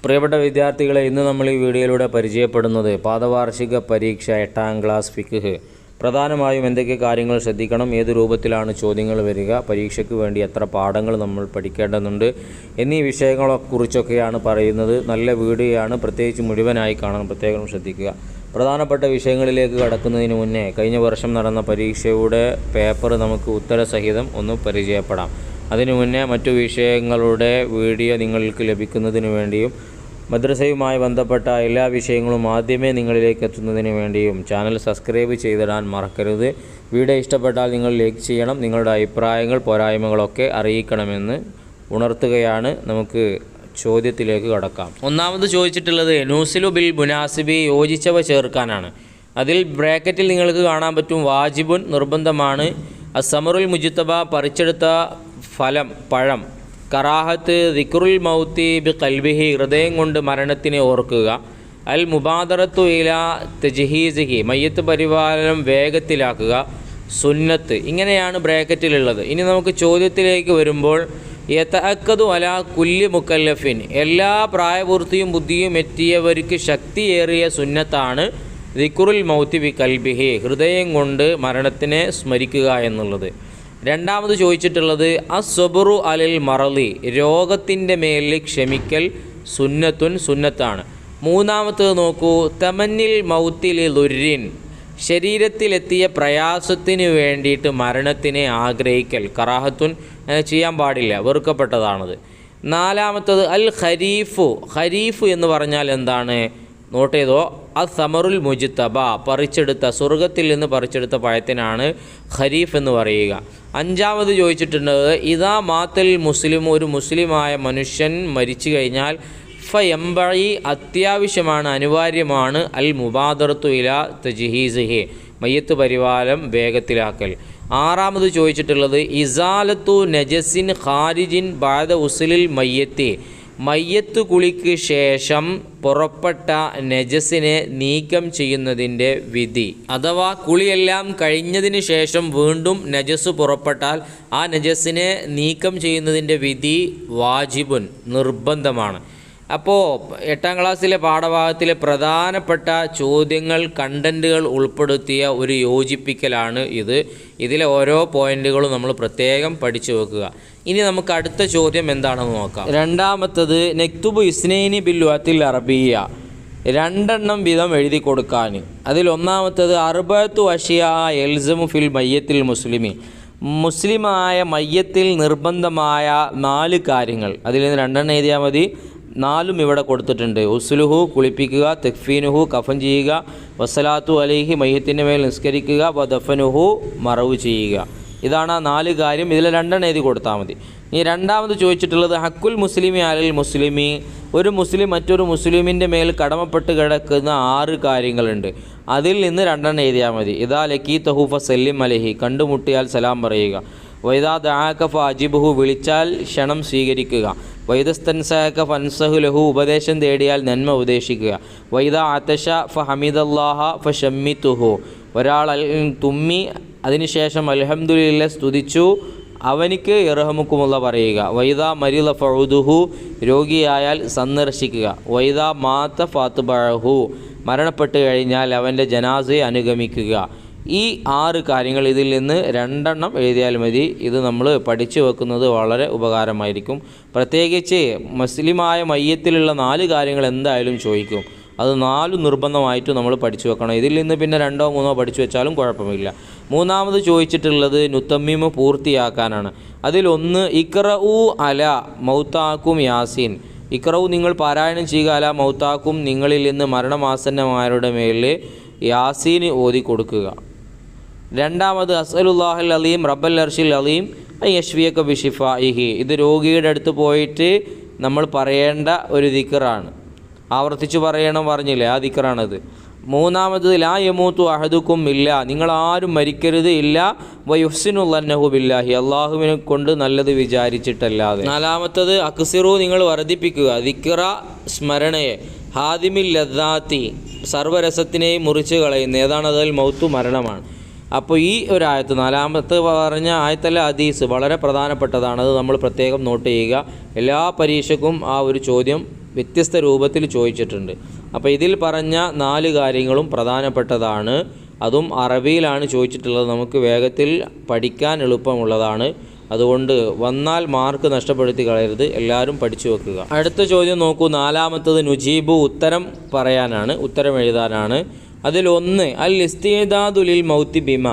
പ്രിയപ്പെട്ട വിദ്യാർത്ഥികളെ, ഇന്ന് നമ്മൾ ഈ വീഡിയോയിലൂടെ പരിചയപ്പെടുന്നത് പാദവാർഷിക പരീക്ഷ 8ാം ക്ലാസ് ഫിഖ്. പ്രധാനമായും എന്തൊക്കെ കാര്യങ്ങൾ ശ്രദ്ധിക്കണം, ഏത് രൂപത്തിലാണ് ചോദ്യങ്ങൾ വരിക, പരീക്ഷയ്ക്ക് വേണ്ടി എത്ര പാഠങ്ങൾ നമ്മൾ പഠിക്കേണ്ടതുണ്ട് എന്നീ വിഷയങ്ങളെക്കുറിച്ചൊക്കെയാണ് പറയുന്നത്. നല്ല വീഡിയോയാണ്, പ്രത്യേകിച്ച് മുഴുവനായി കാണാൻ പ്രത്യേകം ശ്രദ്ധിക്കുക. പ്രധാനപ്പെട്ട വിഷയങ്ങളിലേക്ക് കടക്കുന്നതിന് മുന്നേ കഴിഞ്ഞ വർഷം നടന്ന പരീക്ഷയുടെ പേപ്പർ നമുക്ക് ഉത്തരസഹിതം ഒന്ന് പരിചയപ്പെടാം. അതിനു മുന്നേ മറ്റു വിഷയങ്ങളുടെ വീഡിയോ നിങ്ങൾക്ക് ലഭിക്കുന്നതിന് വേണ്ടിയും മദ്രസയുമായി ബന്ധപ്പെട്ട എല്ലാ വിഷയങ്ങളും ആദ്യമേ നിങ്ങളിലേക്ക് എത്തുന്നതിന് വേണ്ടിയും ചാനൽ സബ്സ്ക്രൈബ് ചെയ്തിടാൻ മറക്കരുത്. വീഡിയോ ഇഷ്ടപ്പെട്ടാൽ നിങ്ങൾ ലൈക്ക് ചെയ്യണം. നിങ്ങളുടെ അഭിപ്രായങ്ങൾ പോരായ്മകളൊക്കെ അറിയിക്കണമെന്ന് ഉണർത്തുകയാണ്. നമുക്ക് ചോദ്യത്തിലേക്ക് കടക്കാം. ഒന്നാമത് ചോദിച്ചിട്ടുള്ളത് നൂസിലു ബിൽ മുനാസിബി, യോജിച്ചവ ചേർക്കാനാണ്. അതിൽ ബ്രാക്കറ്റിൽ നിങ്ങൾക്ക് കാണാൻ പറ്റും വാജിബുൻ, നിർബന്ധമാണ്. അസമറുൽ മുജിത്തബ, പറിച്ചെടുത്ത ഫലം, പഴം. കറാഹത്ത് ദിക്റുൽ മൗത്തി ബി ഖൽബിഹി, ഹൃദയം കൊണ്ട് മരണത്തിനെ ഓർക്കുക. അൽ മുബാദറത്തു ഇല തജ്ഹീസിഹി, മയ്യത്ത് പരിപാലനം വേഗത്തിലാക്കുക. സുന്നത്ത്. ഇങ്ങനെയാണ് ബ്രാക്കറ്റിലുള്ളത്. ഇനി നമുക്ക് ചോദ്യത്തിലേക്ക് വരുമ്പോൾ യതഅക്കദു അലാ കുല്ലി മുക്കല്ലഫിൻ, എല്ലാ പ്രായപൂർത്തിയും ബുദ്ധിയും എത്തിയവർക്ക് ശക്തിയേറിയ സുന്നത്താണ് ദിക്റുൽ മൗത്തി ബി ഖൽബിഹി, ഹൃദയം കൊണ്ട് മരണത്തിനെ സ്മരിക്കുക എന്നുള്ളത്. രണ്ടാമത് ചോദിച്ചിട്ടുള്ളത് അസ്സബറു അലൽ മറലി, രോഗത്തിൻ്റെ മേലിൽ ക്ഷമിക്കൽ സുന്നത്തുൻ, സുന്നത്താണ്. മൂന്നാമത്തത് നോക്കൂ, തമന്നിൽ മൗത്തിൽ ദുരിൻ, ശരീരത്തിലെത്തിയ പ്രയാസത്തിന് വേണ്ടിയിട്ട് മരണത്തിനെ ആഗ്രഹിക്കൽ, കറാഹത്തുൻ, ചെയ്യാൻ പാടില്ല, വെറുക്കപ്പെട്ടതാണത്. നാലാമത്തത് അൽ ഖരീഫു, ഖരീഫ് എന്ന് പറഞ്ഞാൽ എന്താണ്, നോട്ട് ചെയ്തോ, അസമറുൽ മുജിത്തബ, പറിച്ചെടുത്ത, സ്വർഗത്തിൽ നിന്ന് പറിച്ചെടുത്ത പഴത്തിനാണ് ഖരീഫ് എന്ന് പറയുക. അഞ്ചാമത് ചോദിച്ചിട്ടുള്ളത് ഇദാ മാത്തൽ മുസ്ലിം, ഒരു മുസ്ലിമായ മനുഷ്യൻ മരിച്ചു കഴിഞ്ഞാൽ ഫയംബഴി, അത്യാവശ്യമാണ്, അനിവാര്യമാണ്, അൽ മുബാദറത്തു ഇല തജ്ഹീസിഹി, മയ്യത്ത് പരിപാലനം വേഗത്തിലാക്കൽ. ആറാമത് ചോദിച്ചിട്ടുള്ളത് ഇസാലത്തു നജസിൻ ഖാരിജിൻ ബഅദ ഉസ്ലിൽ മയ്യത്തി, മയ്യത്ത് കുളിക്ക് ശേഷം പുറപ്പെട്ട നജസിനെ നീക്കം ചെയ്യുന്നതിൻ്റെ വിധി. അഥവാ കുളിയെല്ലാം കഴിഞ്ഞതിന് ശേഷം വീണ്ടും നജസ് പുറപ്പെട്ടാൽ ആ നജസിനെ നീക്കം ചെയ്യുന്നതിൻ്റെ വിധി വാജിബുൻ, നിർബന്ധമാണ്. അപ്പോൾ 8ാം ക്ലാസ്സിലെ പാഠഭാഗത്തിലെ പ്രധാനപ്പെട്ട ചോദ്യങ്ങൾ, കണ്ടൻറ്റുകൾ ഉൾപ്പെടുത്തിയ ഒരു യോജിപ്പിക്കലാണ് ഇത്. ഇതിലെ ഓരോ പോയിൻറ്റുകളും നമ്മൾ പ്രത്യേകം പഠിച്ചു വെക്കുക. ഇനി നമുക്ക് അടുത്ത ചോദ്യം എന്താണെന്ന് നോക്കാം. രണ്ടാമത്തത് നെക്തുബു ഇസ്നൈനി ബിൽ ലുഅത്തിൽ അറബിയ, 2 വീതം എഴുതി കൊടുക്കാൻ. അതിൽ ഒന്നാമത്തത് അർബഅത്തു അഷ്യാ എൽസമു ഫിൽ മയ്യത്തിൽ മുസ്ലിമി, മുസ്ലിമായ മയ്യത്തിൽ നിർബന്ധമായ 4 കാര്യങ്ങൾ. അതിൽ നിന്ന് 2 എഴുതിയാൽ മതി. 4 ഇവിടെ കൊടുത്തിട്ടുണ്ട്. ഉസ്ലുഹു, കുളിപ്പിക്കുക. തക്ഫീനുഹു, കഫൻ ചെയ്യുക. വസ്സലാത്തു അലൈഹി, മയ്യത്തിൻ്റെ മേൽ നിസ്കരിക്കുക. വദഫനുഹു, മറവ് ചെയ്യുക. ഇതാണ് ആ 4 കാര്യം. ഇതിൽ 2 എഴുതി കൊടുത്താൽ മതി. ഇനി രണ്ടാമത് ചോദിച്ചിട്ടുള്ളത് ഹക്കുൽ മുസ്ലിമി അലൽ മുസ്ലിമി, ഒരു മുസ്ലിം മറ്റൊരു മുസ്ലിമിൻ്റെ മേൽ കടമപ്പെട്ട് കിടക്കുന്ന 6 കാര്യങ്ങളുണ്ട്. അതിൽ നിന്ന് 2 എഴുതിയാൽ മതി. ഇദാ ലഖീതഹു ഫസല്ലിം അലൈഹി, കണ്ടുമുട്ടിയാൽ സലാം പറയുക. വൈദാ ദഅക ഫഅജിബുഹു, വിളിച്ചാൽ ക്ഷണം സ്വീകരിക്കുക. വൈദസ്തൻസഹക ഫൻസഹു ലഹു, ഉപദേശം തേടിയാൽ നന്മ ഉപദേശിക്കുക. വൈദാ അതശ ഫഹമിദല്ലാഹ ഫശമ്മിതുഹു, ഒരാൾ തുമ്മി അതിനുശേഷം അൽഹംദുലില്ലാ സ്തുതിച്ചു, അവനിക്ക് ഇർഹമുക്കുമുള്ള പറയുക. വൈദാ മരിള ഫഉദുഹു, രോഗിയായാൽ സന്ദർശിക്കുക. വൈദാ മാത ഫാത്ബഅഹു, മരണപ്പെട്ട് കഴിഞ്ഞാൽ അവൻ്റെ ജനാസയെ അനുഗമിക്കുക. ഈ 6 കാര്യങ്ങൾ, ഇതിൽ നിന്ന് 2 എഴുതിയാൽ മതി. ഇത് നമ്മൾ പഠിച്ചു വെക്കുന്നത് വളരെ ഉപകാരമായിരിക്കും. പ്രത്യേകിച്ച് മുസ്ലിമായ മയ്യത്തിലുള്ള 4 കാര്യങ്ങൾ എന്തായാലും ചോദിക്കും. അത് 4 നിർബന്ധമായിട്ട് നമ്മൾ പഠിച്ചു വെക്കണം. ഇതിൽ നിന്ന് പിന്നെ 2ഓ 3ഓ പഠിച്ചു വെച്ചാലും കുഴപ്പമില്ല. മൂന്നാമത് ചോദിച്ചിട്ടുള്ളത് നുത്തമ്മീമ് പൂർത്തിയാക്കാനാണ്. അതിലൊന്ന് ഇഖ്റഉ അല മൗതാക്കും യാസീൻ, ഇഖ്റഉ, നിങ്ങൾ പാരായണം ചെയ്യുക, അല മൗതാക്കും, നിങ്ങളിൽ നിന്ന് മരണമാസന്നമാരുടെ മേലിൽ യാസീൻ ഓതി കൊടുക്കുക. രണ്ടാമത് അസ്അലുല്ലാഹൽ അലീം റബ്ബൽ അർഷിൽ അലീം യശ്വിയക ബിഷിഫാഇഹി, ഇത് രോഗിയുടെ അടുത്ത് പോയിട്ട് നമ്മൾ പറയേണ്ട ഒരു ദിക്റാണ്. ആവർത്തിച്ച് പറയണം പറഞ്ഞില്ലേ, ആ ദിക്റാണത്. മൂന്നാമത് ലാ യമൂതു അഹദുക്കും ഇല്ല, നിങ്ങളാരും മരിക്കരുത്, ഇല്ല വയുഹ്സിനുല്ലന്നഹു ബില്ലാഹി, അള്ളാഹുവിനെ കൊണ്ട് നല്ലത് വിചാരിച്ചിട്ടല്ലാതെ. നാലാമത്തത് അക്സിറു, നിങ്ങൾ വർദ്ധിപ്പിക്കുക, ദിക്റ, സ്മരണയെ. ഹാദിമിൽ ലദ്ദാത്തി, സർവ്വരസത്തിനെയും മുറിച്ച് കളയുന്ന, ഏതാണത്? മൗത്തു, മരണമാണ്. അപ്പോൾ ഈ ഒരു ആയത്ത്, നാലാമത്തെ പറഞ്ഞ ആയത്തല്ല ഹദീസ് വളരെ പ്രധാനപ്പെട്ടതാണ്. അത് നമ്മൾ പ്രത്യേകം നോട്ട് ചെയ്യുക. എല്ലാ പരീക്ഷയ്ക്കും ആ ഒരു ചോദ്യം വ്യത്യസ്ത രൂപത്തിൽ ചോദിച്ചിട്ടുണ്ട്. അപ്പോൾ ഇതിൽ പറഞ്ഞ 4 കാര്യങ്ങളും പ്രധാനപ്പെട്ടതാണ്. അതും അറബിയിലാണ് ചോദിച്ചിട്ടുള്ളത്. നമുക്ക് വേഗത്തിൽ പഠിക്കാൻ എളുപ്പമുള്ളതാണ്. അതുകൊണ്ട് വന്നാൽ മാർക്ക് നഷ്ടപ്പെടുത്തി കളയരുത്, എല്ലാവരും പഠിച്ചു വെക്കുക. അടുത്ത ചോദ്യം നോക്കൂ, 4-മത്തത് നുജീബു, ഉത്തരം പറയാനാണ്, ഉത്തരം എഴുതാനാണ്. അതിലൊന്ന്, അൽ ഇസ്തിഅദാദു ലിൽ മൗത്തി ബിമ,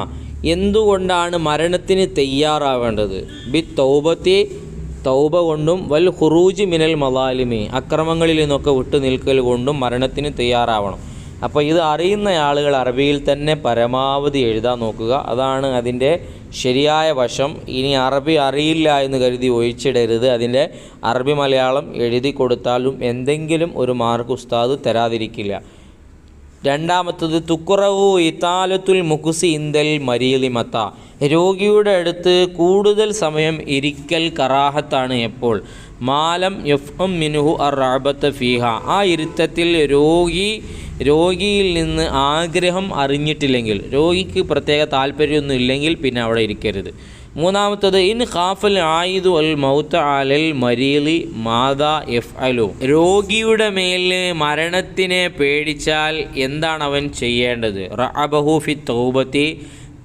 എന്തുകൊണ്ടാണ് മരണത്തിന് തയ്യാറാവേണ്ടത്? ബി തൗബത്തി, തൗബ കൊണ്ടും, വൽ ഖുറൂജി മിനൽ മലാലിമി, അക്രമങ്ങളിൽ നിന്നൊക്കെ വിട്ടു നിൽക്കൽ കൊണ്ടും മരണത്തിന് തയ്യാറാവണം. അപ്പോൾ ഇത് അറിയുന്ന ആളുകൾ അറബിയിൽ തന്നെ പരമാവധി എഴുതാൻ നോക്കുക. അതാണ് അതിൻ്റെ ശരിയായ വശം. ഇനി അറബി അറിയില്ല എന്ന് കരുതി ഒഴിച്ചിടരുത്. അതിൻ്റെ അറബി മലയാളം എഴുതി കൊടുത്താലും എന്തെങ്കിലും ഒരു മാർക്ക് ഉസ്താദ് തരാതിരിക്കില്ല. 2-മത്തത് തുക്കുറവു ഇതാലത്തുൽ മുഖുസി ഇന്ദൽ മരീലിമത്ത, രോഗിയുടെ അടുത്ത് കൂടുതൽ സമയം ഇരിക്കൽ കറാഹത്താണ് എപ്പോൾ? മാലം യഫ്ഹം മിൻഹു അർറഅബത ഫീഹ, ആ ഇരുത്തത്തിൽ രോഗിയിൽ നിന്ന് ആഗ്രഹം അറിഞ്ഞിട്ടില്ലെങ്കിൽ, രോഗിക്ക് പ്രത്യേക താല്പര്യമൊന്നും ഇല്ലെങ്കിൽ പിന്നെ അവിടെ ഇരിക്കരുത്. 3-മത്തത് ഇൻ ഖാഫൽ ആയിദു അൽ മൗത അലൽ മരീലി മാദാ യഫ്അലു, രോഗിയുടെ മേൽ മരണത്തിനെ പേടിച്ചാൽ എന്താണ് അവൻ ചെയ്യേണ്ടത്? റഅബഹു ഫി തൗബത്തി,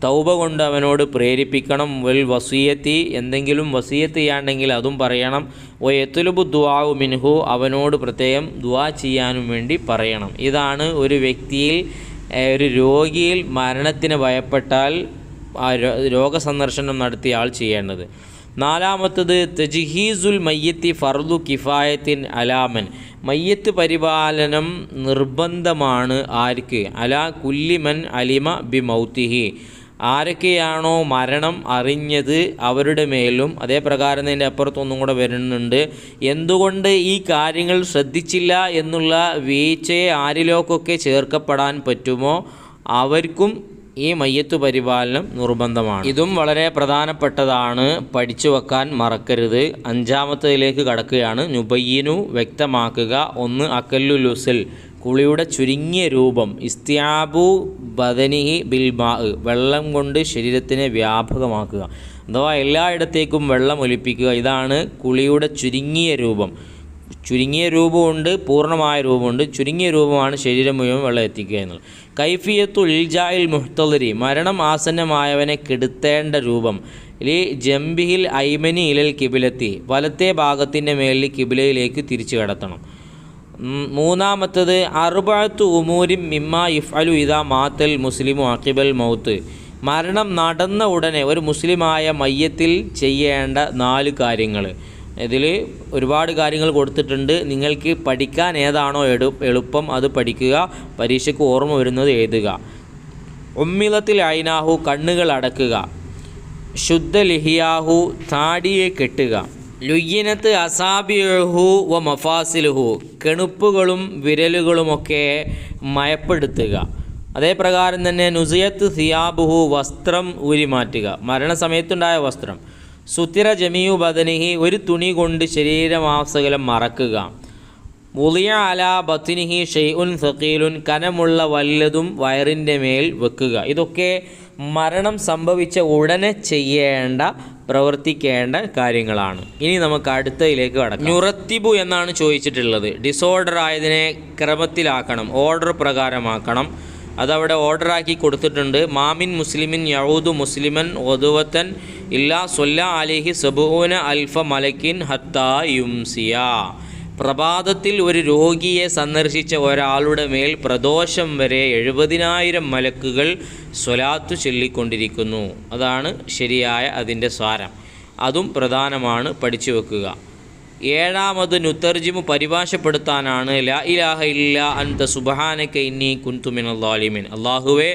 തൗബ കൊണ്ട് അവനോട് പ്രേരിപ്പിക്കണം. വൽ വസിയത്തി, എന്തെങ്കിലും വസിയത്ത് ചെയ്യാണ്ടെങ്കിൽ അതും പറയണം. വയത്തുലുബു ദുആഉ മിൻഹു, അവനോട് പ്രത്യേകം ദുആ ചെയ്യാനും വേണ്ടി പറയണം. ഇതാണ് ഒരു വ്യക്തിയിൽ, ഒരു രോഗിയിൽ മരണത്തിന് ഭയപ്പെട്ടാൽ ആ രോഗസന്ദർശനം നടത്തിയ ആൾ ചെയ്യേണ്ടത്. 4-മത്തത് തജ്ഹീസുൽ മയ്യത്തി ഫർദു കിഫായത്തിൻ അലാമൻ, മയ്യത്ത് പരിപാലനം നിർബന്ധമാണ് ആർക്ക്? അലാ കുല്ലിമൻ അലിമ ബി മൗത്തിഹി, ആരൊക്കെയാണോ മരണം അറിഞ്ഞത് അവരുടെ മേലും. അതേ പ്രകാരം ഇതിൻ്റെ അപ്പുറത്തൊന്നും കൂടെ വരുന്നുണ്ട്, എന്തുകൊണ്ട് ഈ കാര്യങ്ങൾ ശ്രദ്ധിച്ചില്ല എന്നുള്ള വീഴ്ചയെ ആരിലേക്കൊക്കെ ചേർക്കപ്പെടാൻ പറ്റുമോ അവർക്കും ഈ മയ്യത്ത് പരിപാലനം നിർബന്ധമാണ്. ഇതും വളരെ പ്രധാനപ്പെട്ടതാണ്, പഠിച്ചു വെക്കാൻ മറക്കരുത്. 5-മത്തതിലേക്ക് കടക്കുകയാണ്. നുബയ്യിനു, വ്യക്തമാക്കുക. 1 അക്കല്ലുൽ ഉസ്ൽ, കുളിയുടെ ചുരുങ്ങിയ രൂപം. ഇസ്തിയാബു ബദനിഹി ബിൽ മാ, വെള്ളം കൊണ്ട് ശരീരത്തിനെ വ്യാപകമാക്കുക, അഥവാ എല്ലായിടത്തേക്കും വെള്ളം ഒലിപ്പിക്കുക. ഇതാണ് കുളിയുടെ ചുരുങ്ങിയ രൂപം. ചുരുങ്ങിയ രൂപമുണ്ട്, പൂർണ്ണമായ രൂപമുണ്ട്. ചുരുങ്ങിയ രൂപമാണ് ശരീരം മുഴുവൻ വെള്ളം എത്തിക്കുക എന്നുള്ളത്. കൈഫിയത്തു ഇൽജായിൽ മുഹ്തദരി, മരണം ആസന്നമായവനെ കെടുത്തേണ്ട രൂപം. ലി ജംബിഹിൽ ഐമനി ഇലൽ കിബിലത്തി, വലത്തെ ഭാഗത്തിൻ്റെ മേലിൽ കിബിലയിലേക്ക് തിരിച്ചു കിടത്തണം. 3-മത്തത് അർബഅത്തു ഉമൂരിൻ മിമ്മാ യഫ്അലു ഇദാ മാത്തൽ മുസ്ലിമു അഖിബൽ മൗത്ത്, മരണം നടന്ന ഉടനെ ഒരു മുസ്ലിമായ മയ്യത്തിൽ ചെയ്യേണ്ട 4 കാര്യങ്ങൾ. ഇതിൽ ഒരുപാട് കാര്യങ്ങൾ കൊടുത്തിട്ടുണ്ട്. നിങ്ങൾക്ക് പഠിക്കാൻ ഏതാണോ എളുപ്പം അത് പഠിക്കുക, പരീക്ഷയ്ക്ക് ഓർമ്മ വരുന്നത് എഴുതുക. ഉമ്മിലത്തിൽ ഐനാഹു, കണ്ണുകൾ അടക്കുക. ശുദ്ധ ലിഹിയാഹു, താടിയെ കെട്ടുക. ലുയ്യനത്ത് അസാബിഹു വ മഫാസിലുഹു, കെണുപ്പുകളും വിരലുകളുമൊക്കെ മയപ്പെടുത്തുക. അതേപ്രകാരം തന്നെ നുസിയത്ത് സിയാബുഹു, വസ്ത്രം ഊരിമാറ്റുക, മരണസമയത്തുണ്ടായ വസ്ത്രം. സുത്തിര ജമിയു ബദനിഹി, ഒരു തുണി കൊണ്ട് ശരീരമാസകലം മറക്കുക. മുളിയ അല ബത്തിനിഹി ഷെയ്ഉൻ സഖീലുൻ, കനമുള്ള വല്ലതും വയറിൻ്റെ മേൽ വെക്കുക. ഇതൊക്കെ മരണം സംഭവിച്ച ഉടനെ ചെയ്യേണ്ട, പ്രവർത്തിക്കേണ്ട കാര്യങ്ങളാണ്. ഇനി നമുക്ക് അടുത്തതിലേക്ക് കടക്കാം. നുറത്തിബു എന്നാണ് ചോദിച്ചിട്ടുള്ളത്. ഡിസോർഡർ ആയതിനെ ക്രമത്തിലാക്കണം, ഓർഡർ പ്രകാരമാക്കണം. അതവിടെ ഓർഡറാക്കി കൊടുത്തിട്ടുണ്ട്. മാമിൻ മുസ്ലിമിൻ യഊദു മുസ്ലിമൻ ഒതുവത്തൻ ഇല്ലാ സൊല്ല അലിഹി സബൂന അൽഫ മലക്കിൻ ഹത്താ യുംസിയ, പ്രഭാതത്തിൽ ഒരു രോഗിയെ സന്ദർശിച്ച ഒരാളുടെ മേൽ പ്രദോഷം വരെ 70,000 മലക്കുകൾ സ്വലാത്തു ചൊല്ലിക്കൊണ്ടിരിക്കുന്നു. അതാണ് ശരിയായ അതിൻ്റെ സാരം. അതും പ്രധാനമാണ്, പഠിച്ചു വെക്കുക. 7-മത് നുത്തർജിമു, പരിഭാഷപ്പെടുത്താനാണ്. ലാ ഇലാഹ ഇല്ലാ അൻത സുബ്ഹാനക ഇന്നി കുൻതു മിനൽ ളാലിമീൻ, അല്ലാഹുവേ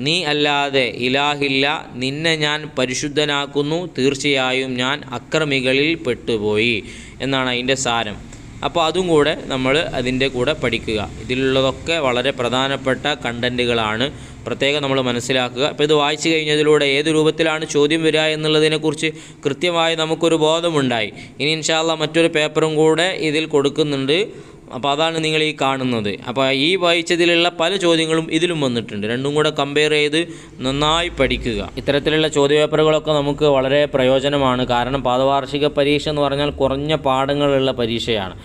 നീ അല്ലാതെ ഇലാഹില്ല, നിന്നെ ഞാൻ പരിശുദ്ധനാക്കുന്നു, തീർച്ചയായും ഞാൻ അക്രമികളിൽ പെട്ടുപോയി എന്നാണ് അതിൻ്റെ സാരം. അപ്പോൾ അതും കൂടെ നമ്മൾ അതിൻ്റെ കൂടെ പഠിക്കുക. ഇതിലുള്ളതൊക്കെ വളരെ പ്രധാനപ്പെട്ട കണ്ടൻറ്റുകളാണ്, പ്രത്യേകം നമ്മൾ മനസ്സിലാക്കുക. അപ്പോൾ ഇത് വായിച്ചു കഴിഞ്ഞതിലൂടെ ഏത് രൂപത്തിലാണ് ചോദ്യം വരിക എന്നുള്ളതിനെക്കുറിച്ച് കൃത്യമായി നമുക്കൊരു ബോധമുണ്ടായി. ഇനി ഇൻഷാ അല്ലാഹ് മറ്റൊരു പേപ്പറും കൂടെ ഇതിൽ കൊടുക്കുന്നുണ്ട്. അപ്പോൾ അതാണ് നിങ്ങൾ ഈ കാണുന്നത്. അപ്പോൾ ഈ വായിച്ചതിലുള്ള പല ചോദ്യങ്ങളും ഇതിലും വന്നിട്ടുണ്ട്. രണ്ടും കൂടെ കമ്പയർ ചെയ്ത് നന്നായി പഠിക്കുക. ഇത്തരത്തിലുള്ള ചോദ്യപേപ്പറുകളൊക്കെ നമുക്ക് വളരെ പ്രയോജനമാണ്. കാരണം പാദവാർഷിക പരീക്ഷ എന്ന് പറഞ്ഞാൽ കുറഞ്ഞ പാഠങ്ങളുള്ള പരീക്ഷയാണ്.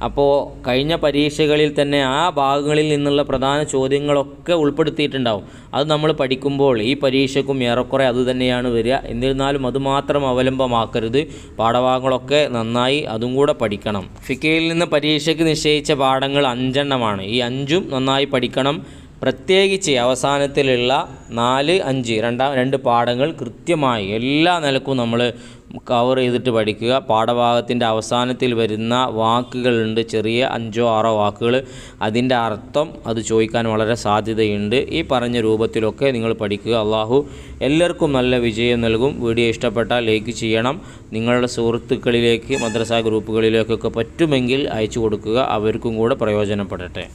അപ്പോൾ കഴിഞ്ഞ പരീക്ഷകളിൽ തന്നെ ആ ഭാഗങ്ങളിൽ നിന്നുള്ള പ്രധാന ചോദ്യങ്ങളൊക്കെ ഉൾപ്പെടുത്തിയിട്ടുണ്ടാവും. അത് നമ്മൾ പഠിക്കുമ്പോൾ ഈ പരീക്ഷയ്ക്കും ഏറെക്കുറെ അതുതന്നെയാണ് വരിക. എന്നിരുന്നാലും അതുമാത്രം അവലംബമാക്കരുത്. പാഠഭാഗങ്ങളൊക്കെ നന്നായി അതും കൂടെ പഠിക്കണം. ഫിഖിൽ നിന്ന് പരീക്ഷയ്ക്ക് നിശ്ചയിച്ച പാഠങ്ങൾ 5 എണ്ണമാണ്. ഈ 5ഉം നന്നായി പഠിക്കണം. പ്രത്യേകിച്ച് അവസാനത്തിലുള്ള 4, 5 രണ്ട് പാഠങ്ങൾ കൃത്യമായി എല്ലാ നിലക്കും നമ്മൾ കവർ ചെയ്തിട്ട് പഠിക്കുക. പാഠഭാഗത്തിൻ്റെ അവസാനത്തിൽ വരുന്ന വാക്കുകളുണ്ട്, ചെറിയ 5 or 6 വാക്കുകൾ. അതിൻ്റെ അർത്ഥം അത് ചോദിക്കാൻ വളരെ സാധ്യതയുണ്ട്. ഈ പറഞ്ഞ രൂപത്തിലൊക്കെ നിങ്ങൾ പഠിക്കുക. അള്ളാഹു എല്ലാവർക്കും നല്ല വിജയം നൽകും. വീഡിയോ ഇഷ്ടപ്പെട്ടാൽ ലൈക്ക് ചെയ്യണം. നിങ്ങളുടെ സുഹൃത്തുക്കളിലേക്ക്, മദ്രസ ഗ്രൂപ്പുകളിലേക്കൊക്കെ പറ്റുമെങ്കിൽ അയച്ചു കൊടുക്കുക. അവർക്കും കൂടെ പ്രയോജനപ്പെടട്ടെ.